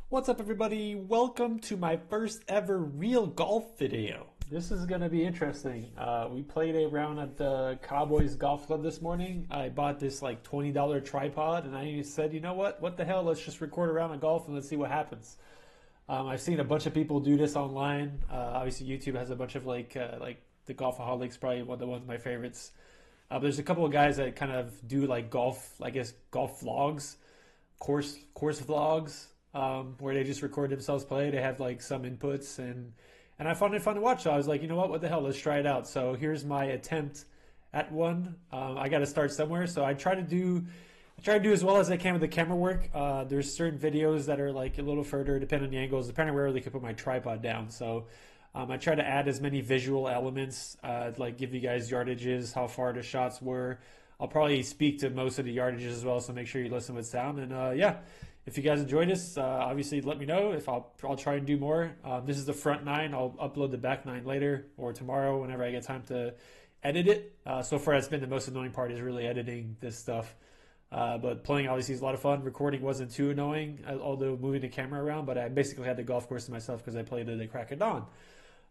What's up, everybody? Welcome to my first ever real golf video. This is going to be interesting. We played a round at the Cowboys Golf Club this morning. I bought this like $20 tripod and I said, you know what? What the hell? Let's just record a round of golf and let's see what happens. I've seen a bunch of people do this online. Obviously, YouTube has a bunch of like the Golfaholics, probably one of the ones of my favorites. But there's a couple of guys that kind of do like golf, I guess, golf vlogs, course vlogs. Where they just record themselves play. They have like some inputs and I found it fun to watch. So I was like, you know what the hell? Let's try it out. So here's my attempt at one. I got to start somewhere. So I try to do as well as I can with the camera work. There's certain videos that are like a little further, depending on the angles, depending on where they could put my tripod down. So I try to add as many visual elements, like give you guys yardages, how far the shots were. I'll probably speak to most of the yardages as well, so make sure you listen with sound. And yeah, if you guys enjoy this, obviously let me know. If I'll try and do more. This is the front nine. I'll upload the back nine later or tomorrow whenever I get time to edit it. So far, that's been the most annoying part, is really editing this stuff. But playing obviously is a lot of fun. Recording wasn't too annoying, although moving the camera around. But I basically had the golf course to myself because I played at the crack of dawn.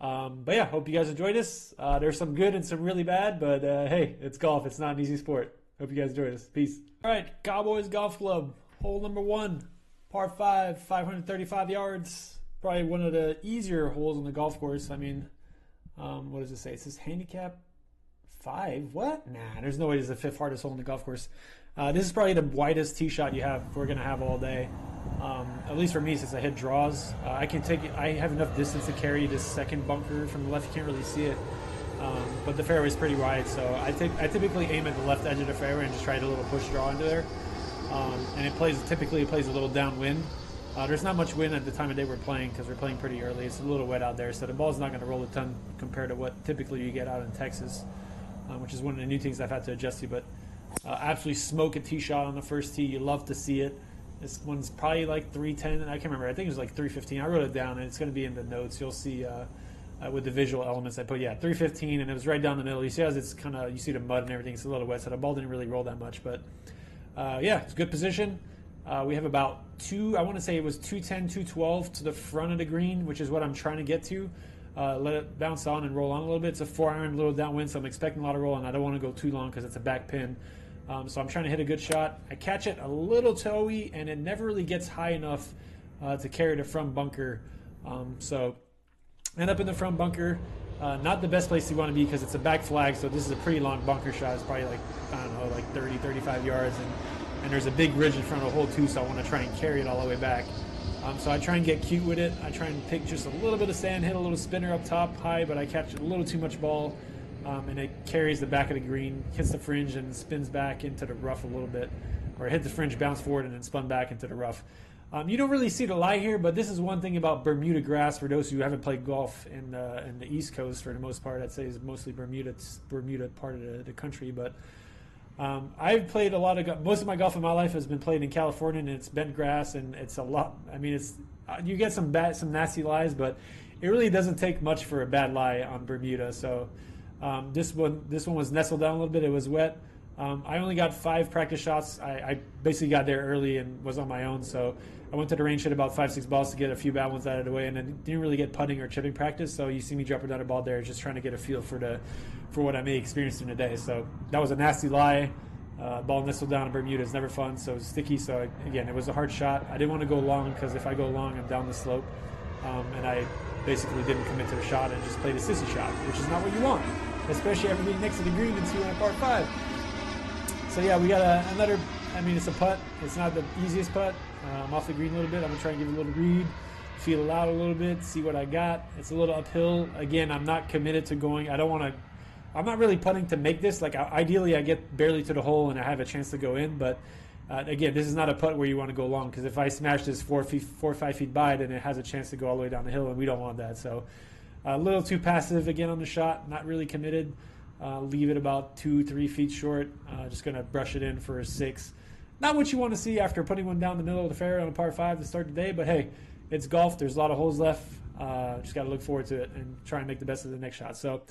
But yeah, hope you guys enjoy this. There's some good and some really bad, but hey, it's golf. It's not an easy sport. Hope you guys enjoy this. Peace. All right, Cowboys Golf Club, hole number 1, par 5, 535 yards. Probably one of the easier holes on the golf course. I mean, what does it say? It says handicap 5. What? Nah, there's no way this is the 5th hardest hole on the golf course. This is probably the widest tee shot we're gonna have all day. At least for me, since I hit draws, I have enough distance to carry this second bunker from the left. You can't really see it, but the fairway is pretty wide, so I typically aim at the left edge of the fairway and just try to little push draw into there. And it typically plays a little downwind. There's not much wind at the time of day we're playing because we're playing pretty early. It's a little wet out there, so the ball's not going to roll a ton compared to what typically you get out in Texas, which is one of the new things I've had to adjust to. But absolutely smoke a tee shot on the first tee. You love to see it. This one's probably like 310. I can't remember. I think it was like 315. I wrote it down, and it's going to be in the notes. You'll see with the visual elements I put. Yeah, 315, and it was right down the middle. You see as it's kind of, you see the mud and everything. It's a little wet, so the ball didn't really roll that much. But yeah, it's a good position. We have about I want to say it was 210, 212 to the front of the green, which is what I'm trying to get to. Let it bounce on and roll on a little bit. It's a 4-iron, a little downwind, so I'm expecting a lot of roll, and I don't want to go too long because it's a back pin. So I'm trying to hit a good shot. I catch it a little toey, and it never really gets high enough to carry the front bunker. So end up in the front bunker. Not the best place you want to be because it's a back flag, so this is a pretty long bunker shot. It's probably like, I don't know, like 30, 35 yards, and there's a big ridge in front of the hole too, so I want to try and carry it all the way back. So I try and get cute with it. I try and pick just a little bit of sand, hit a little spinner up top high, but I catch a little too much ball. And it carries the back of the green, hits the fringe, and spins back into the rough a little bit. Or it hit the fringe, bounced forward, and then spun back into the rough. You don't really see the lie here, but this is one thing about Bermuda grass. For those who haven't played golf in the East Coast, for the most part, I'd say is mostly Bermuda part of the country. But I've played most of my golf in my life has been played in California, and it's bent grass, and it's a lot. I mean, it's you get some nasty lies, but it really doesn't take much for a bad lie on Bermuda. So. This one was nestled down a little bit. It was wet. I only got 5 practice shots. I basically got there early and was on my own, so I went to the range, hit about 5-6 balls to get a few bad ones out of the way, and then didn't really get putting or chipping practice. So you see me dropping down a ball there, just trying to get a feel for what I may experience in the day. So that was a nasty lie. Ball nestled down in Bermuda is never fun, so it's sticky. So again, it was a hard shot. I didn't want to go long because if I go long, I'm down the slope, and I basically didn't commit to the shot and just played a sissy shot, which is not what you want, especially after being next to the green and 2 on par 5. So yeah, we got another. I mean, it's a putt. It's not the easiest putt. I'm off the green a little bit. I'm gonna try and give it a little read, feel it out a little bit, see what I got. It's a little uphill. Again, I'm not committed to going. I'm not really putting to make this. Like ideally, I get barely to the hole and I have a chance to go in. But again, this is not a putt where you want to go long, because if I smash this 4 or 5 feet by, then it has a chance to go all the way down the hill, and we don't want that. So a little too passive again on the shot. Not really committed. Leave it about 2-3 feet short. Just going to brush it in for a 6. Not what you want to see after putting one down the middle of the fairway on a par 5 to start the day, but hey, it's golf. There's a lot of holes left. Just got to look forward to it and try and make the best of the next shot. So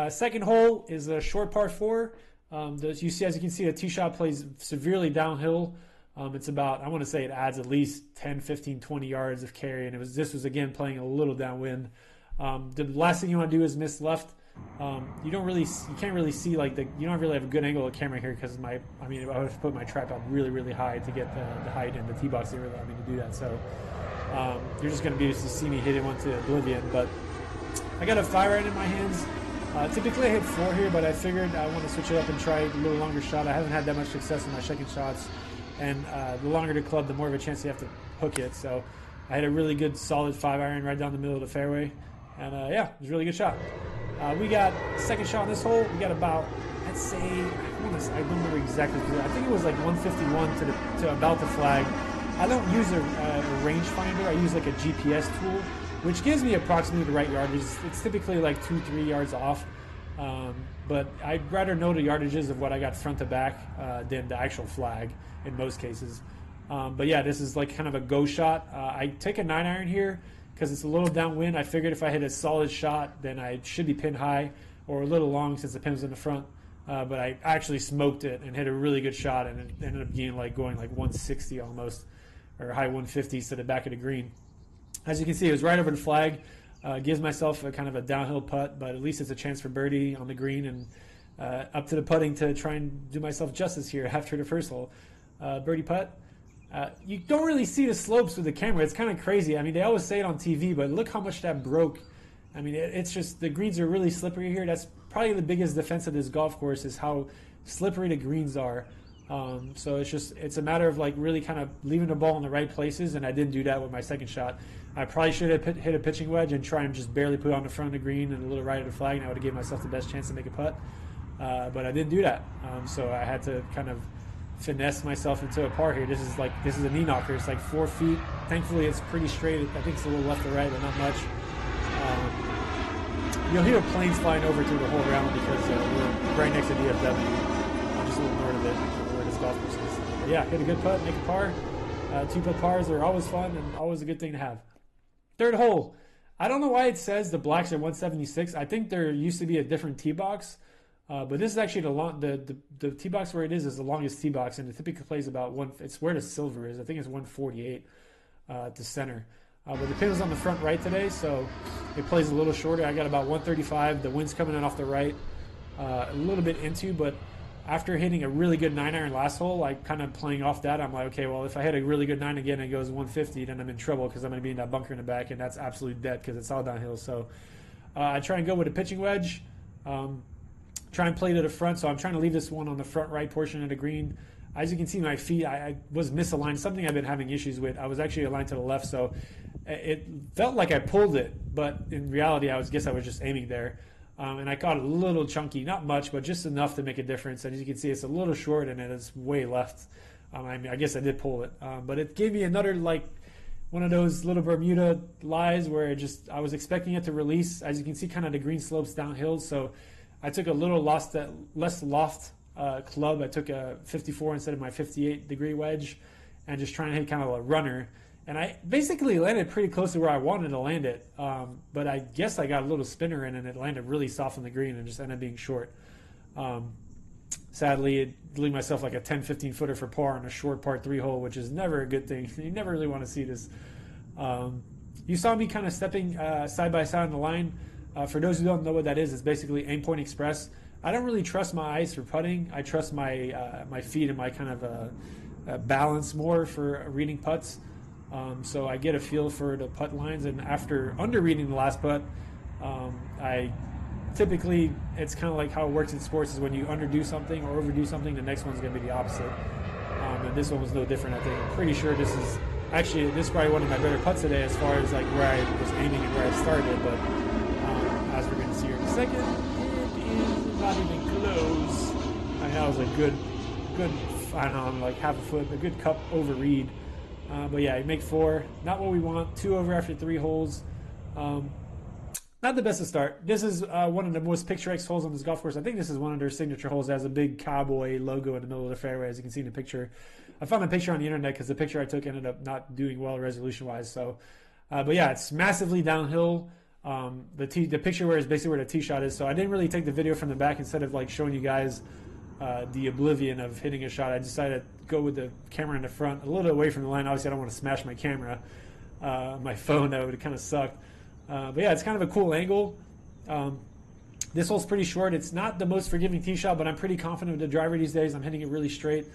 second hole is a short par 4. As you can see, the tee shot plays severely downhill. It's about, I want to say it adds at least 10, 15, 20 yards of carry, and this was again playing a little downwind. The last thing you want to do is miss left. You can't really see, like, you don't really have a good angle of camera here because I would have put my tripod really, really high to get the height, and the tee box didn't really allow me to do that. So you're just going to be able to see me hit it onto oblivion. But I got a 5-iron in my hands. Typically I hit 4 here, but I figured I want to switch it up and try a little longer shot. I haven't had that much success in my second shots, and the longer the club, the more of a chance you have to hook it. So I had a really good solid 5-iron right down the middle of the fairway, and yeah, it was a really good shot. We got second shot on this hole. We got about, let's say, I don't remember exactly. I think it was like 151 to about the flag. I don't use a rangefinder. I use like a GPS tool, which gives me approximately the right yardage. It's typically like 2-3 yards off, but I'd rather know the yardages of what I got front to back than the actual flag in most cases. But yeah, this is like kind of a go shot. I take a 9-iron here because it's a little downwind. I figured if I hit a solid shot, then I should be pin high or a little long since the pin was in the front. But I actually smoked it and hit a really good shot, and it ended up going like 160 almost, or high 150s to the back of the green. As you can see, it was right over the flag. Gives myself a kind of a downhill putt, but at least it's a chance for birdie on the green, and up to the putting to try and do myself justice here after the first hole. Birdie putt. You don't really see the slopes with the camera. It's kind of crazy. I mean, they always say it on TV, but look how much that broke. I mean, it's just, the greens are really slippery here. That's probably the biggest defense of this golf course, is how slippery the greens are. So it's a matter of like really kind of leaving the ball in the right places, and I didn't do that with my second shot. I probably should have hit a pitching wedge and try and just barely put it on the front of the green and a little right of the flag, and I would have given myself the best chance to make a putt. But I didn't do that. So I had to kind of finesse myself into a par here. This is a knee knocker. It's like 4 feet. Thankfully, it's pretty straight. I think it's a little left or right, but not much. You'll hear planes flying over through the whole round because we're right next to DFW, just a little north of it, where this golf course is. But yeah, hit a good putt, make a par. 2-putt pars are always fun and always a good thing to have. Third hole. I don't know why it says the blacks are 176. I think there used to be a different tee box. But this is actually the tee box where it is the longest tee box, and it typically plays about it's where the silver is. I think it's 148 to center. But the pin was on the front right today, so it plays a little shorter. I got about 135. The wind's coming in off the right, a little bit into, but after hitting a really good 9-iron last hole, I kind of playing off that. I'm like, okay, well, if I hit a really good 9 again and it goes 150, then I'm in trouble because I'm going to be in that bunker in the back, and that's absolute dead because it's all downhill. So I try and go with a pitching wedge. Try and play to the front, so I'm trying to leave this one on the front right portion of the green. As you can see, my feet, I was misaligned, something I've been having issues with. I was actually aligned to the left, so it felt like I pulled it, but in reality, I guess I was just aiming there. And I caught a little chunky, not much, but just enough to make a difference. And as you can see, it's a little short, and it is way left. I guess I did pull it, but it gave me another, like, one of those little Bermuda lies where I was expecting it to release. As you can see, kind of the green slopes downhill, so I took a little less loft club. I took a 54 instead of my 58-degree wedge, and just trying to hit kind of a runner. And I basically landed pretty close to where I wanted to land it, but I guess I got a little spinner in, and it landed really soft on the green and just ended up being short. Sadly, it leaving myself like a 10, 15-footer for par on a short par 3 hole, which is never a good thing. You never really want to see this. You saw me kind of stepping side by side on the line. For those who don't know what that is, it's basically aim point express. I don't really trust my eyes for putting. I trust my my feet and my kind of balance more for reading putts. So I get a feel for the putt lines, and after under reading the last putt, I typically, it's kind of like how it works in sports, is when you underdo something or overdo something, the next one's going to be the opposite. And this one was no different. I think I'm pretty sure this is probably one of my better putts today as far as like where I was aiming and where I started, but as we're going to see here in a second, it is not even close. I mean, that was a good, I don't know, like half a foot, a good cup over read. But yeah, you make 4, not what we want. 2 over after 3 holes. Not the best to start. This is one of the most picturesque holes on this golf course. I think this is one of their signature holes. It has a big cowboy logo in the middle of the fairway, as you can see in the picture. I found a picture on the internet because the picture I took ended up not doing well resolution-wise. So, but yeah, it's massively downhill. The picture where is basically where the tee shot is. So I didn't really take the video from the back instead of like showing you guys the oblivion of hitting a shot. I decided to go with the camera in the front, a little away from the line. Obviously, I don't want to smash my camera, my phone. That would kind of suck. But yeah, it's kind of a cool angle. This hole's pretty short. It's not the most forgiving tee shot, but I'm pretty confident with the driver these days. I'm hitting it really straight.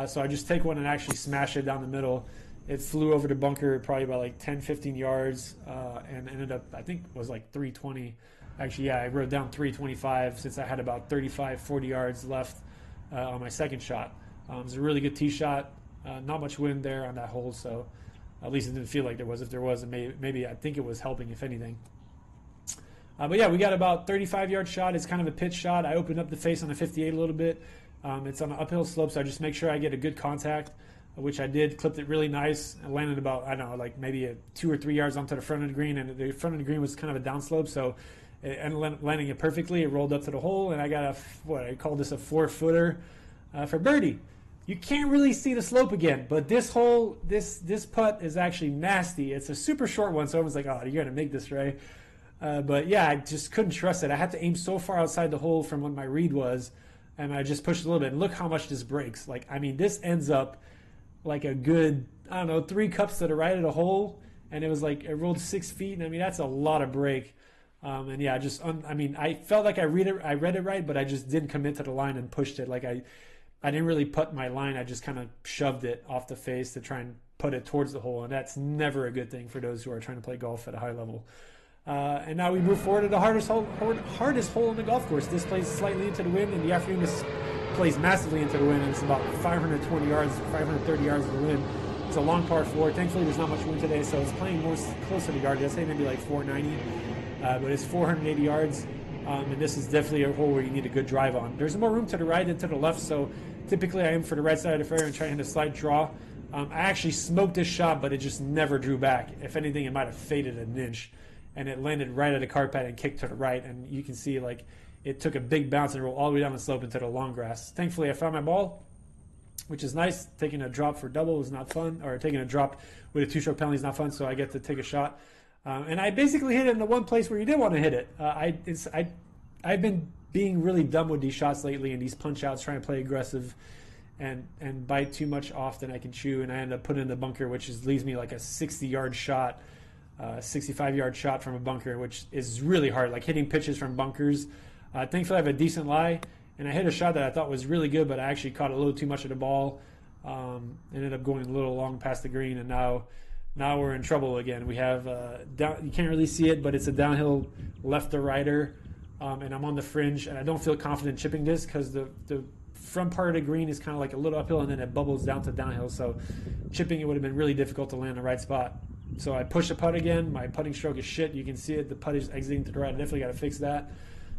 So I just take one and actually smash it down the middle. It flew over the bunker probably about like 10, 15 yards and ended up, I think it was like 320. Actually, yeah, I wrote down 325 since I had about 35, 40 yards left on my second shot. It was a really good tee shot. Not much wind there on that hole, so at least it didn't feel like there was. If there was, maybe I think it was helping, if anything. But yeah, we got about 35-yard shot. It's kind of a pitch shot. I opened up the face on the 58 a little bit. It's on an uphill slope, so I just make sure I get a good contact, which I did. Clipped it really nice. I landed about, I don't know, like maybe 2 or 3 yards onto the front of the green, and the front of the green was kind of a downslope, so it ended up landing it perfectly. It rolled up to the hole, and I got I call this a 4-footer for birdie. You can't really see the slope again, but this hole, this putt is actually nasty. It's a super short one, so I was like, oh, you're going to make this, Ray. But yeah, I just couldn't trust it. I had to aim so far outside the hole from what my read was, and I just pushed a little bit. And look how much this breaks. Like, I mean, this ends up like a good, I don't know, 3 cups to the right of the hole, and it was like, it rolled 6 feet, and I mean, that's a lot of break. And yeah, I mean, I felt like I read it right, but I just didn't commit to the line and pushed it. Like, I didn't really putt my line. I just kind of shoved it off the face to try and put it towards the hole, and that's never a good thing for those who are trying to play golf at a high level. And now we move forward to the hardest hole on the golf course. This plays slightly into the wind. In the afternoon, this plays massively into the wind, and it's about 520 yards, 530 yards of the wind. It's a long par 4. Thankfully, there's not much wind today, so it's playing more close to the yard. I'd say maybe like 490, but it's 480 yards, and this is definitely a hole where you need a good drive on. There's more room to the right than to the left, so typically I aim for the right side of the fairway and try to hit a slight draw. I actually smoked this shot, but it just never drew back. If anything, it might have faded an inch, and it landed right at the cart pad and kicked to the right, and you can see like it took a big bounce and rolled all the way down the slope into the long grass. Thankfully, I found my ball, which is nice. Taking a drop for double is not fun, or taking a drop with a 2-stroke penalty is not fun, so I get to take a shot. And I basically hit it in the one place where you did want to hit it. I've been being really dumb with these shots lately, and these punch outs, trying to play aggressive and bite too much off than I can chew, and I end up putting in the bunker, which leaves me like a 60-yard shot. 65-yard shot from a bunker, which is really hard, like hitting pitches from bunkers. Thankfully, I have a decent lie, and I hit a shot that I thought was really good, but I actually caught a little too much of the ball. Ended up going a little long past the green, and now we're in trouble again. We have you can't really see it, but it's a downhill left to righter, and I'm on the fringe, and I don't feel confident chipping this because the front part of the green is kind of like a little uphill, and then it bubbles down to downhill, so chipping it would have been really difficult to land the right spot. So I push the putt again. My putting stroke is shit. You can see it. The putt is exiting to the right. I definitely got to fix that.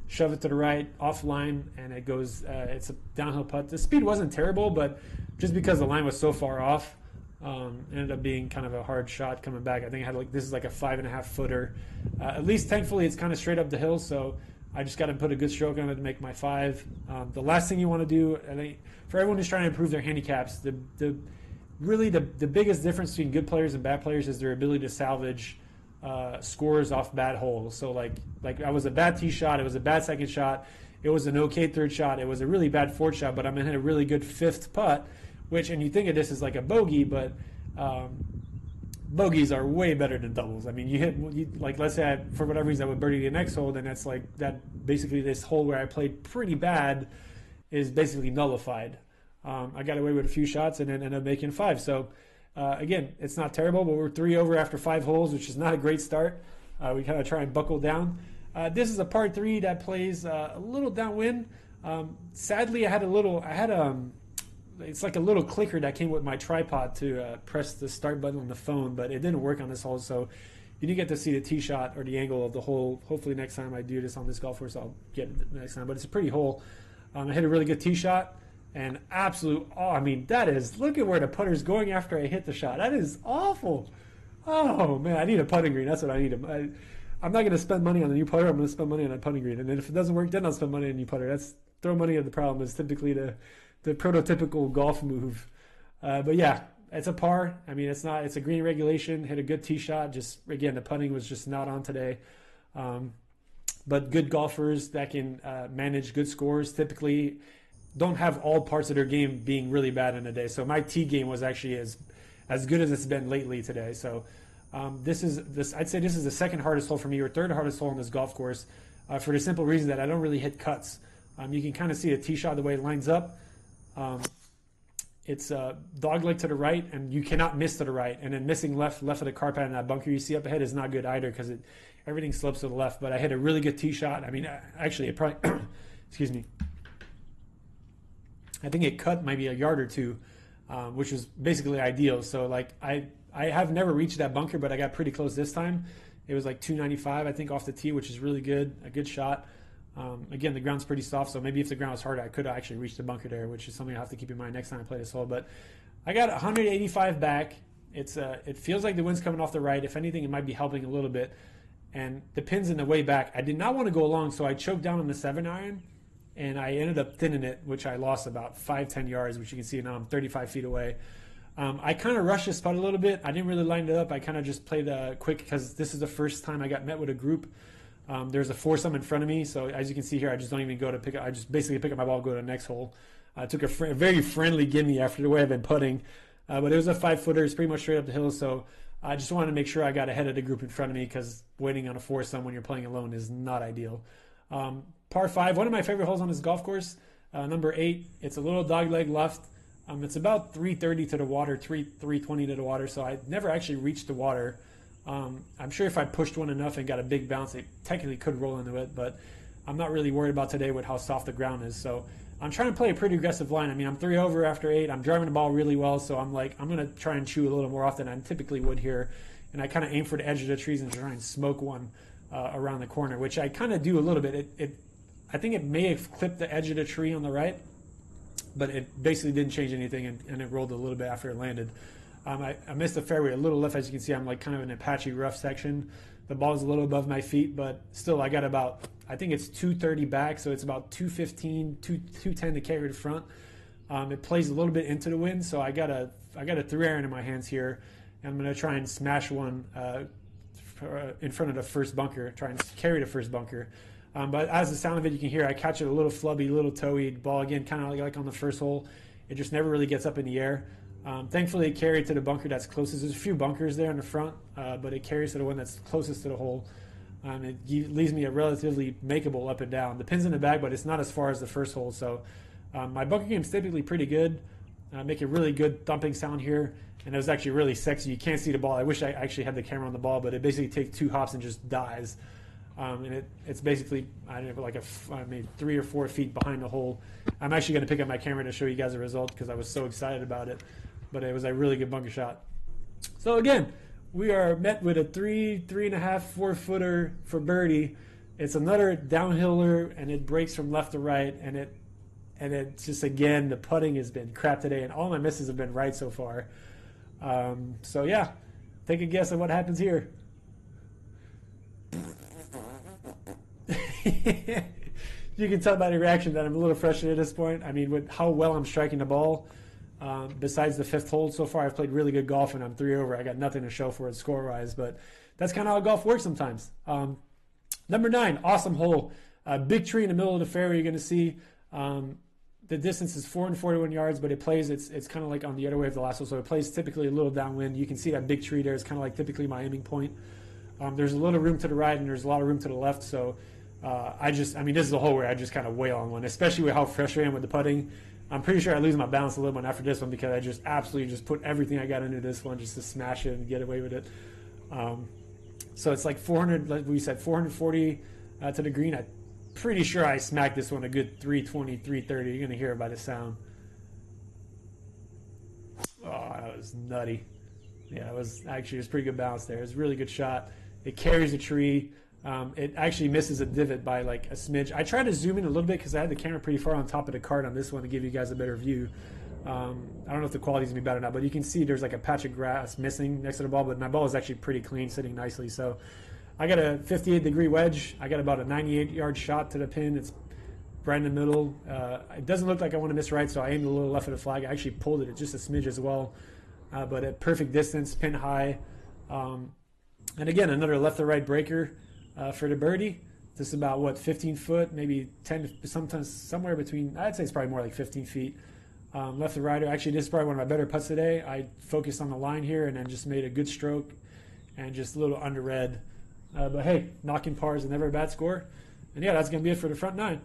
Shove it to the right, offline, and it goes. It's a downhill putt. The speed wasn't terrible, but just because the line was so far off, ended up being kind of a hard shot coming back. I think I had this is like a 5.5 footer. At least thankfully it's kind of straight up the hill, so I just got to put a good stroke on it to make my 5. The last thing you want to do, I think, for everyone who's trying to improve their handicaps, really the biggest difference between good players and bad players is their ability to salvage scores off bad holes. So like I was a bad tee shot, it was a bad second shot, it was an okay third shot, it was a really bad fourth shot, but I'm gonna hit a really good 5th putt, which, and you think of this as like a bogey, but bogeys are way better than doubles. I mean, like let's say for whatever reason I would birdie the next hole, then that's like that. Basically, this hole where I played pretty bad is basically nullified. I got away with a few shots and then ended up making 5. So again, it's not terrible, but we're 3 over after 5 holes, which is not a great start. We kind of try and buckle down. This is a par 3 that plays a little downwind. Sadly, it's like a little clicker that came with my tripod to press the start button on the phone, but it didn't work on this hole, so you didn't get to see the tee shot or the angle of the hole. Hopefully next time I do this on this golf course, I'll get it next time, but it's a pretty hole. I hit a really good tee shot, and I mean, that is, look at where the putter's going after I hit the shot. That is awful. Oh, man, I need a putting green. That's what I need. I'm not going to spend money on a new putter. I'm going to spend money on a putting green, and then if it doesn't work, then I'll spend money on a new putter. Throw money at the problem is typically the prototypical golf move. But yeah, it's a par. I mean, it's a green regulation. Hit a good tee shot. Just, again, the putting was just not on today. But good golfers that can manage good scores typically don't have all parts of their game being really bad in a day. So my tee game was actually as good as it's been lately today. So I'd say this is the second hardest hole for me, or third hardest hole on this golf course, for the simple reason that I don't really hit cuts. You can kind of see the tee shot the way it lines up. It's dog leg to the right, and you cannot miss to the right. And then missing left of the car pad in that bunker you see up ahead is not good either, because everything slopes to the left. But I hit a really good tee shot. I mean, actually, it probably, excuse me, I think it cut maybe a yard or two, which was basically ideal. So like I have never reached that bunker, but I got pretty close this time. It was like 295, I think, off the tee, which is really good, a good shot. Again, the ground's pretty soft, so maybe if the ground was harder, I could have actually reached the bunker there, which is something I have to keep in mind next time I play this hole. But I got 185 back. It feels like the wind's coming off the right. If anything, it might be helping a little bit. And the pin's in the way back. I did not want to go long, so I choked down on the 7-iron, and I ended up thinning it, which I lost about 5-10 yards, which you can see now I'm 35 feet away. I kind of rushed this putt a little bit. I didn't really line it up. I kind of just played quick, because this is the first time I got met with a group. There's a foursome in front of me, so as you can see here, I just don't even go to pick up. I just basically pick up my ball, go to the next hole. I took a very friendly gimme after the way I've been putting, but it was a 5-footer. It's pretty much straight up the hill, so I just wanted to make sure I got ahead of the group in front of me, because waiting on a foursome when you're playing alone is not ideal. Par 5, one of my favorite holes on this golf course, number 8. It's a little dogleg left. It's about 330 to the water, 320 to the water, so I never actually reached the water. I'm sure if I pushed one enough and got a big bounce, it technically could roll into it, but I'm not really worried about today with how soft the ground is. So I'm trying to play a pretty aggressive line. I mean, I'm 3 over after 8. I'm driving the ball really well, so I'm going to try and chew a little more often than I typically would here. And I kind of aim for the edge of the trees and try and smoke one around the corner, which I kind of do a little bit. I think it may have clipped the edge of the tree on the right, but it basically didn't change anything, and it rolled a little bit after it landed. I missed the fairway a little left. As you can see, I'm like kind of in a patchy rough section. The ball's a little above my feet, but still I got about, I think it's 230 back, so it's about 215, 210 to carry the front. It plays a little bit into the wind, so I got a 3-iron in my hands here, and I'm going to try and smash one in front of the first bunker, try and carry the first bunker. But as the sound of it, you can hear I catch it a little flubby, little toey ball again, kind of like on the first hole. It just never really gets up in the air. Thankfully, it carried to the bunker that's closest. There's a few bunkers there in the front, but it carries to the one that's closest to the hole. It leaves me a relatively makeable up and down. The pin's in the bag, but it's not as far as the first hole. So my bunker game's typically pretty good. Make a really good thumping sound here, and it was actually really sexy. You can't see the ball. I wish I actually had the camera on the ball, but it basically takes 2 hops and just dies. And it's basically, I don't know, like maybe 3 or 4 feet behind the hole. I'm actually going to pick up my camera to show you guys the result, because I was so excited about it. But it was a really good bunker shot. So again, we are met with a 3.5, 4-footer for birdie. It's another downhiller, and it breaks from left to right, and it's just, again, the putting has been crap today, and all my misses have been right so far. So yeah, take a guess at what happens here. You can tell by the reaction that I'm a little frustrated at this point. I mean, with how well I'm striking the ball. Besides the 5th hole so far, I've played really good golf, and I'm 3 over. I got nothing to show for it score-wise, but that's kind of how golf works sometimes. Number 9, awesome hole. Big tree in the middle of the fairway you're going to see. The distance is 441 yards, but it plays, it's kind of like on the other way of the last hole, so it plays typically a little downwind. You can see that big tree there is kind of like typically my aiming point. There's a little room to the right, and there's a lot of room to the left, so this is a hole where I just kind of wail on one, especially with how frustrated I am with the putting. I'm pretty sure I lose my balance a little bit after this one, because I just absolutely just put everything I got into this one just to smash it and get away with it. So it's like 400, like we said, 440 to the green. I'm pretty sure I smacked this one a good 320, 330. You're going to hear it by the sound. Oh, that was nutty. Yeah, it was pretty good bounce there. It was a really good shot. It carries a tree. It actually misses a divot by like a smidge. I tried to zoom in a little bit because I had the camera pretty far on top of the cart on this one to give you guys a better view. I don't know if the quality's gonna be better or not, but you can see there's like a patch of grass missing next to the ball, but my ball is actually pretty clean, sitting nicely. So I got a 58-degree wedge. I got about a 98-yard shot to the pin. It's right in the middle. It doesn't look like I want to miss right, so I aimed a little left of the flag. I actually pulled it at just a smidge as well, but at perfect distance, pin high. And again, another left to right breaker for the birdie. This is about, what, 15 foot, maybe 10, sometimes somewhere between, I'd say it's probably more like 15 feet. Left to righter. Actually, this is probably one of my better putts today. I focused on the line here and then just made a good stroke and just a little under red. But hey, knocking par is never a bad score. And yeah, that's going to be it for the front nine.